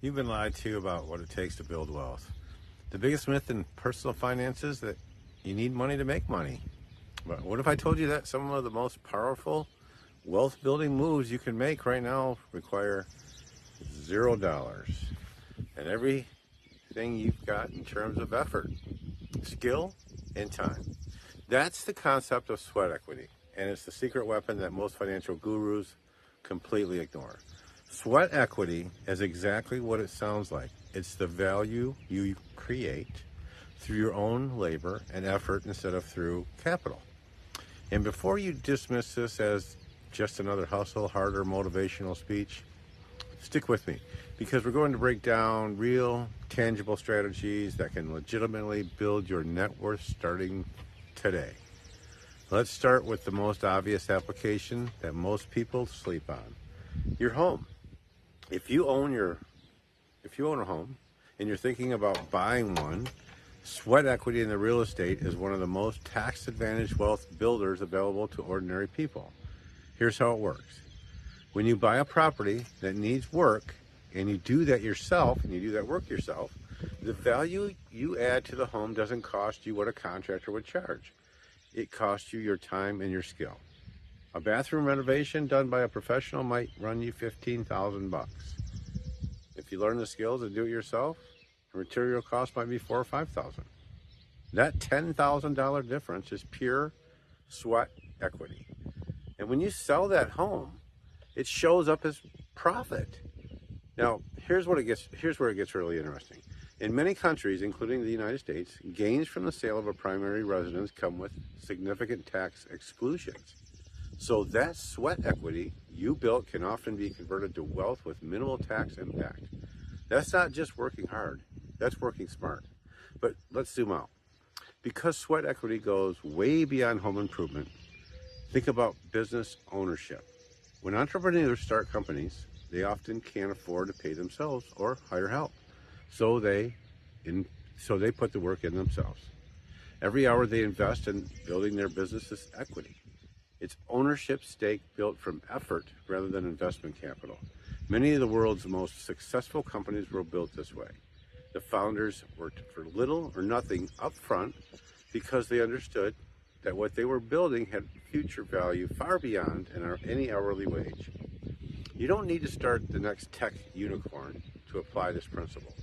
You've been lied to about what it takes to build wealth. The biggest myth in personal finance is that you need money to make money. But what if I told you that some of the most powerful wealth building moves you can make right now require $0 and everything you've got in terms of effort, skill, and time? That's the concept of sweat equity, and it's the secret weapon that most financial gurus completely ignore. Sweat equity is exactly what it sounds like. It's the value you create through your own labor and effort instead of through capital. And before you dismiss this as just another hustle, harder motivational speech, stick with me, because we're going to break down real, tangible strategies that can legitimately build your net worth starting today. Let's start with the most obvious application that most people sleep on: your home. If you own a home and you're thinking about buying one, sweat equity in the real estate is one of the most tax-advantaged wealth builders available to ordinary people. Here's how it works. When you buy a property that needs work and you do that yourself, and you do that work yourself, the value you add to the home doesn't cost you what a contractor would charge. It costs you your time and your skill. A bathroom renovation done by a professional might run you $15,000. If you learn the skills and do it yourself, the material cost might be $4,000 or $5,000. That $10,000 difference is pure sweat equity. And when you sell that home, it shows up as profit. Now, here's where it gets really interesting. In many countries, including the United States, gains from the sale of a primary residence come with significant tax exclusions. So that sweat equity you built can often be converted to wealth with minimal tax impact. That's not just working hard, that's working smart. But let's zoom out. Because sweat equity goes way beyond home improvement, think about business ownership. When entrepreneurs start companies, they often can't afford to pay themselves or hire help. So they put the work in themselves. Every hour they invest in building their business is equity. It's ownership stake built from effort rather than investment capital. Many of the world's most successful companies were built this way. The founders worked for little or nothing up front because they understood that what they were building had future value far beyond any hourly wage. You don't need to start the next tech unicorn to apply this principle.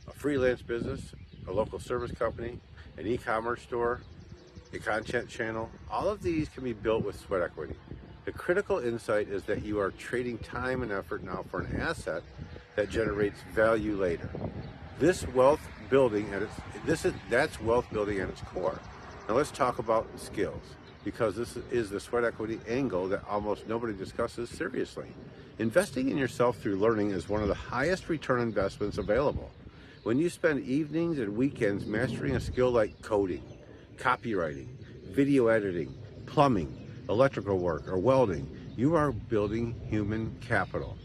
A freelance business, a local service company, an e-commerce store, a content channel, all of these can be built with sweat equity. The critical insight is that you are trading time and effort now for an asset that generates value later. That's wealth building at its core. Now let's talk about skills, because this is the sweat equity angle that almost nobody discusses seriously. Investing in yourself through learning is one of the highest return investments available. When you spend evenings and weekends mastering a skill like coding, copywriting, video editing, plumbing, electrical work, or welding, you are building human capital.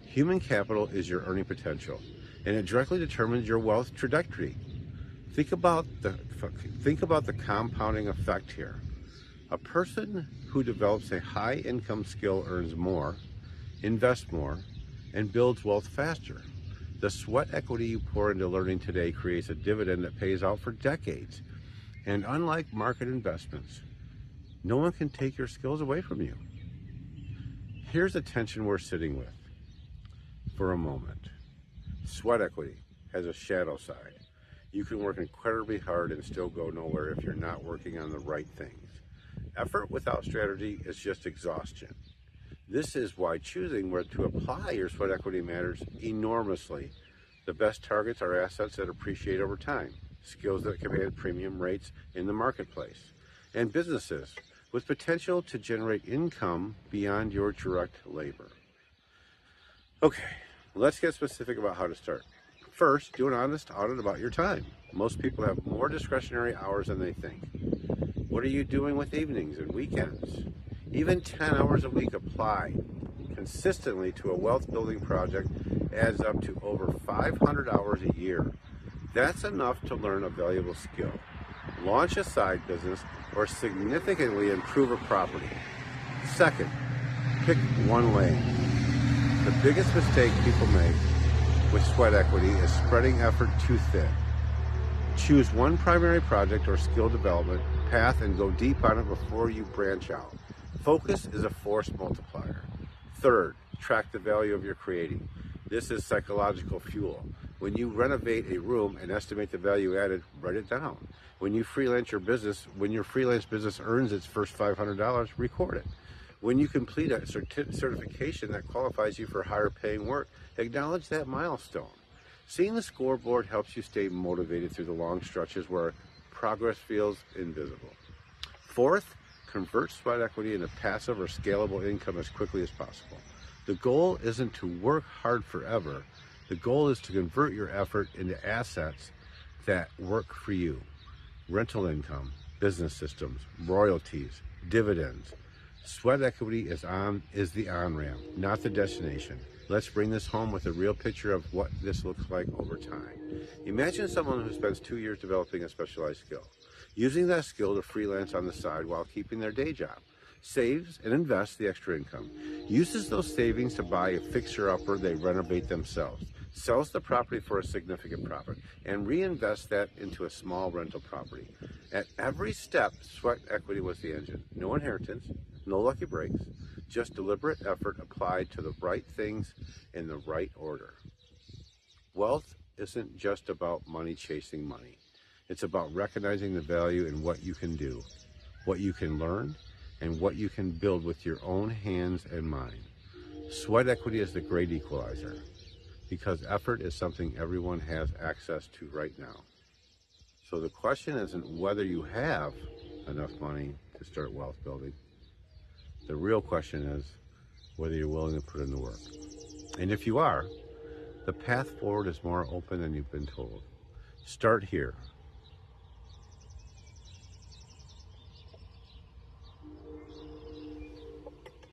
Human capital is your earning potential, and it directly determines your wealth trajectory. Think about the compounding effect here. A person who develops a high income skill earns more, invests more, and builds wealth faster. The sweat equity you pour into learning today creates a dividend that pays out for decades. And unlike market investments, no one can take your skills away from you. Here's the tension we're sitting with for a moment. Sweat equity has a shadow side. You can work incredibly hard and still go nowhere if you're not working on the right things. Effort without strategy is just exhaustion. This is why choosing where to apply your sweat equity matters enormously. The best targets are assets that appreciate over time, skills that command premium rates in the marketplace, and businesses with potential to generate income beyond your direct labor. Okay, let's get specific about how to start. First, do an honest audit about your time. Most people have more discretionary hours than they think. What are you doing with evenings and weekends? Even 10 hours a week applied consistently to a wealth building project adds up to over 500 hours a year. That's enough to learn a valuable skill, launch a side business, or significantly improve a property. Second, pick one lane. The biggest mistake people make with sweat equity is spreading effort too thin. Choose one primary project or skill development path and go deep on it before you branch out. Focus is a force multiplier. Third, track the value of your creating. This is psychological fuel. When you renovate a room and estimate the value added, write it down. When your freelance business earns its first $500, record it. When you complete a certification that qualifies you for higher paying work, acknowledge that milestone. Seeing the scoreboard helps you stay motivated through the long stretches where progress feels invisible. Fourth, convert sweat equity into passive or scalable income as quickly as possible. The goal isn't to work hard forever. The goal is to convert your effort into assets that work for you. Rental income, business systems, royalties, dividends. Sweat equity is the on-ramp, not the destination. Let's bring this home with a real picture of what this looks like over time. Imagine someone who spends 2 years developing a specialized skill, using that skill to freelance on the side while keeping their day job, saves and invests the extra income, uses those savings to buy a fixer-upper they renovate themselves, sells the property for a significant profit, and reinvests that into a small rental property. At every step, sweat equity was the engine. No inheritance, no lucky breaks, just deliberate effort applied to the right things in the right order. Wealth isn't just about money chasing money. It's about recognizing the value in what you can do, what you can learn, and what you can build with your own hands and mind. Sweat equity is the great equalizer, because effort is something everyone has access to right now. So the question isn't whether you have enough money to start wealth building. The real question is whether you're willing to put in the work. And if you are, the path forward is more open than you've been told. Start here.